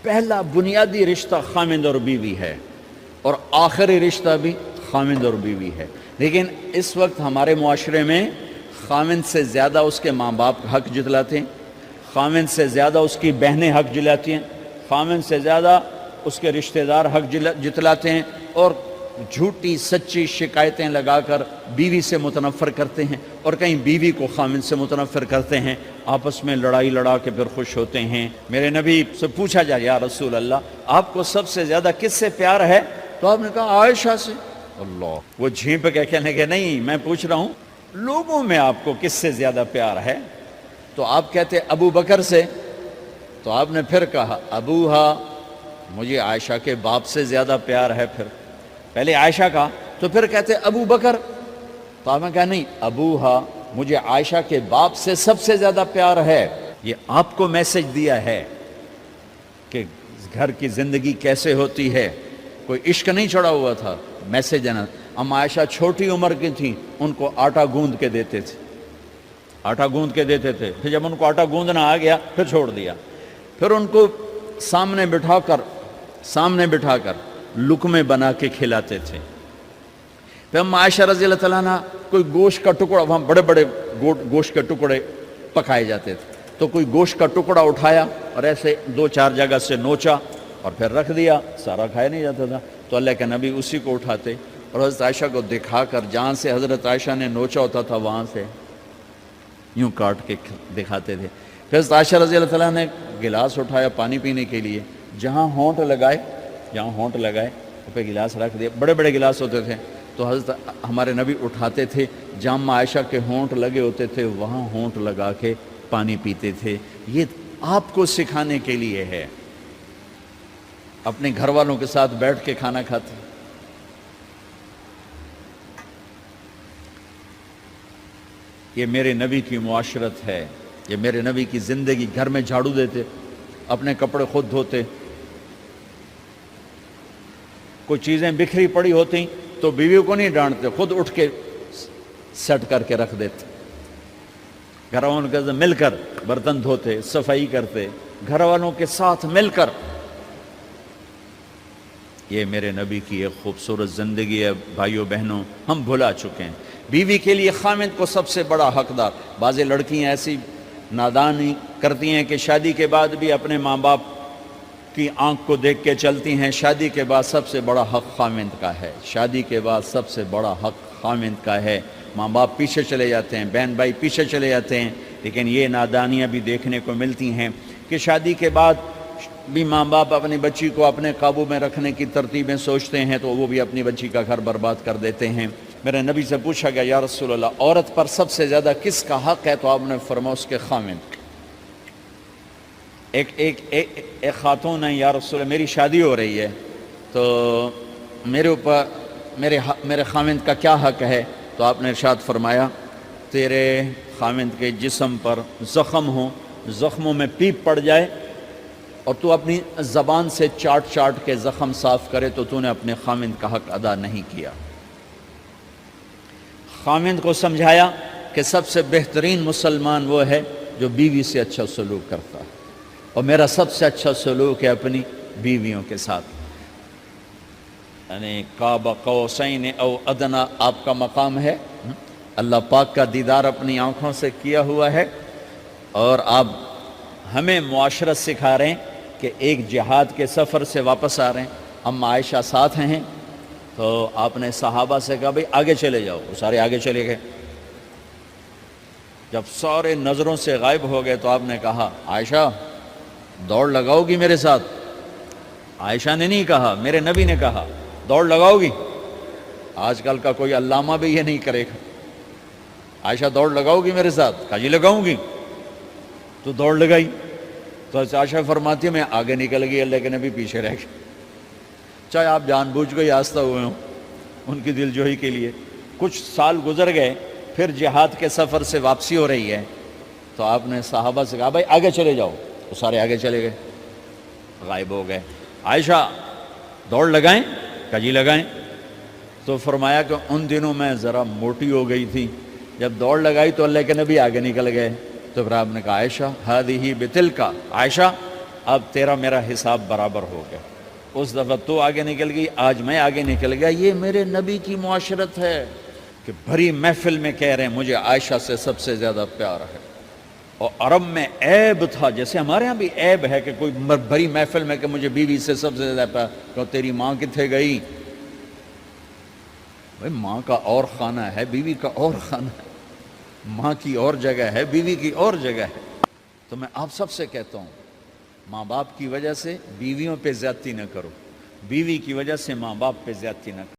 پہلا بنیادی رشتہ خامند اور بیوی ہے، اور آخری رشتہ بھی خامند اور بیوی ہے۔ لیکن اس وقت ہمارے معاشرے میں خامند سے زیادہ اس کے ماں باپ حق جتلاتے ہیں، خامند سے زیادہ اس کی بہنیں حق جلاتی ہیں، خامند سے زیادہ اس کے رشتہ دار حق جتلاتے ہیں، اور جھوٹی سچی شکایتیں لگا کر بیوی سے متنفر کرتے ہیں، اور کہیں بیوی کو خامند سے متنفر کرتے ہیں، آپس میں لڑائی لڑا کے پھر خوش ہوتے ہیں۔ میرے نبی سے پوچھا جائے یا رسول اللہ آپ کو سب سے زیادہ کس سے پیار ہے؟ تو آپ نے کہا عائشہ سے۔ اللہ، وہ جھینپ کے کہنے کہ نہیں، میں پوچھ رہا ہوں لوگوں میں آپ کو کس سے زیادہ پیار ہے؟ تو آپ کہتے ابو بکر سے۔ تو آپ نے پھر کہا ابوہا، مجھے عائشہ کے باپ سے زیادہ پیار ہے۔ پھر پہلے عائشہ کا، تو پھر کہتے ابو بکر۔ تو آپ نے کہا نہیں، ابوہا، مجھے عائشہ کے باپ سے سب سے زیادہ پیار ہے۔ یہ آپ کو میسج دیا ہے کہ گھر کی زندگی کیسے ہوتی ہے، کوئی عشق نہیں چڑھا ہوا تھا، میسج ہے نا۔ ام عائشہ چھوٹی عمر کی تھیں، ان کو آٹا گوندھ کے دیتے تھے، آٹا گوندھ کے دیتے تھے، پھر جب ان کو آٹا گوندھنا آ گیا پھر چھوڑ دیا، پھر ان کو سامنے بٹھا کر لقمے بنا کے کھلاتے تھے۔ پھر ام عائشہ رضی اللہ تعالیٰ عنہ کوئی گوشت کا ٹکڑا، وہاں بڑے بڑے گوشت کے ٹکڑے پکائے جاتے تھے، تو کوئی گوشت کا ٹکڑا اٹھایا اور ایسے 2-4 جگہ سے نوچا اور پھر رکھ دیا، سارا کھایا نہیں جاتا تھا، تو اللہ کے نبی اسی کو اٹھاتے اور حضرت عائشہ کو دکھا کر، جہاں سے حضرت عائشہ نے نوچا ہوتا تھا وہاں سے یوں کاٹ کے دکھاتے تھے۔ پھر حضرت عائشہ رضی اللہ تعالیٰ نے گلاس اٹھایا پانی پینے کے لیے، جہاں ہونٹ لگائے پہ گلاس رکھ دیا، بڑے بڑے گلاس ہوتے تھے، تو حضرت ہمارے نبی اٹھاتے تھے، جہاں عائشہ کے ہونٹ لگے ہوتے تھے وہاں ہونٹ لگا کے پانی پیتے تھے۔ یہ آپ کو سکھانے کے لیے ہے، اپنے گھر والوں کے ساتھ بیٹھ کے کھانا کھاتے۔ یہ میرے نبی کی معاشرت ہے، یہ میرے نبی کی زندگی۔ گھر میں جھاڑو دیتے، اپنے کپڑے خود دھوتے، کوئی چیزیں بکھری پڑی ہوتی تو بیوی کو نہیں ڈانٹتے، خود اٹھ کے سیٹ کر کے رکھ دیتے، گھر والوں کے ساتھ مل کر برتن دھوتے، صفائی کرتے، گھر والوں کے ساتھ مل کر۔ یہ میرے نبی کی ایک خوبصورت زندگی ہے بھائیو بہنوں، ہم بھلا چکے ہیں۔ بیوی کے لیے خامند کو سب سے بڑا حقدار۔ بعض لڑکیاں ایسی نادانی کرتی ہیں کہ شادی کے بعد بھی اپنے ماں باپ کی آنکھ کو دیکھ کے چلتی ہیں۔ شادی کے بعد سب سے بڑا حق خامند کا ہے، شادی کے بعد سب سے بڑا حق خامند کا ہے۔ ماں باپ پیچھے چلے جاتے ہیں، بہن بھائی پیچھے چلے جاتے ہیں، لیکن یہ نادانیاں بھی دیکھنے کو ملتی ہیں کہ شادی کے بعد بھی ماں باپ اپنی بچی کو اپنے قابو میں رکھنے کی ترتیبیں سوچتے ہیں تو وہ بھی اپنی بچی کا گھر برباد کر دیتے ہیں۔ میرے نبی سے پوچھا گیا یا رسول اللہ عورت پر سب سے زیادہ کس کا حق ہے؟ تو آپ نے فرمایا اس کے خامند۔ ایک خاتون ہے، یا رسول اللہ میری شادی ہو رہی ہے تو میرے اوپر میرے خامند کا کیا حق ہے؟ تو آپ نے ارشاد فرمایا تیرے خامند کے جسم پر زخم ہو، زخموں میں پیپ پڑ جائے اور تو اپنی زبان سے چاٹ کے زخم صاف کرے تو تو نے اپنے خامند کا حق ادا نہیں کیا۔ خامند کو سمجھایا کہ سب سے بہترین مسلمان وہ ہے جو بیوی سے اچھا سلوک کرتا ہے، اور میرا سب سے اچھا سلوک ہے اپنی بیویوں کے ساتھ، یعنی قاب قوسین او ادنا آپ کا مقام ہے، اللہ پاک کا دیدار اپنی آنکھوں سے کیا ہوا ہے، اور آپ ہمیں معاشرت سکھا رہے ہیں کہ ایک جہاد کے سفر سے واپس آ رہے ہیں، ام عائشہ ساتھ ہیں، تو آپ نے صحابہ سے کہا بھئی آگے چلے جاؤ، وہ سارے آگے چلے گئے۔ جب سارے نظروں سے غائب ہو گئے تو آپ نے کہا عائشہ دوڑ لگاؤ گی میرے ساتھ؟ عائشہ نے نہیں کہا، میرے نبی نے کہا دوڑ لگاؤ گی؟ آج کل کا کوئی علامہ بھی یہ نہیں کرے گا، عائشہ دوڑ لگاؤ گی میرے ساتھ؟ کہا جی لگاؤں گی۔ تو دوڑ لگائی تو عائشہ فرماتی ہے میں آگے نکل گئی، اللہ کے نبی پیچھے رہ گئے، چاہے آپ جان بوجھ کے آستہ ہوئے ہوں ان کی دل جوئی کے لیے۔ کچھ سال گزر گئے، پھر جہاد کے سفر سے واپسی ہو رہی ہے تو آپ نے صحابہ سے کہا بھائی آگے چلے جاؤ، وہ سارے آگے چلے گئے، غائب ہو گئے۔ عائشہ دوڑ لگائیں؟ کہا جی لگائیں۔ تو فرمایا کہ ان دنوں میں ذرا موٹی ہو گئی تھی، جب دوڑ لگائی تو اللہ کے نبی آگے نکل گئے، تو پھر آپ نے کہا عائشہ ہذہ بتلک، عائشہ اب تیرا میرا حساب برابر ہو گیا. اس دفعہ تو آگے نکل گئی، آج میں آگے نکل گیا. یہ میرے نبی کی معاشرت ہے کہ بھری محفل میں کہہ رہے ہیں مجھے عائشہ سے سب سے زیادہ پیار ہے. اور عرب میں عیب تھا، جیسے ہمارے ہاں بھی عیب ہے کہ کوئی بھری محفل میں کہ مجھے بیوی سے سب سے زیادہ پیار. کہ تیری ماں کتنے گئی؟ بھائی ماں کا اور خانہ ہے، بیوی کا اور خانہ ہے. ماں کی اور جگہ ہے، بیوی کی اور جگہ ہے. تو میں آپ سب سے کہتا ہوں، ماں باپ کی وجہ سے بیویوں پہ زیادتی نہ کرو، بیوی کی وجہ سے ماں باپ پہ زیادتی نہ کرو.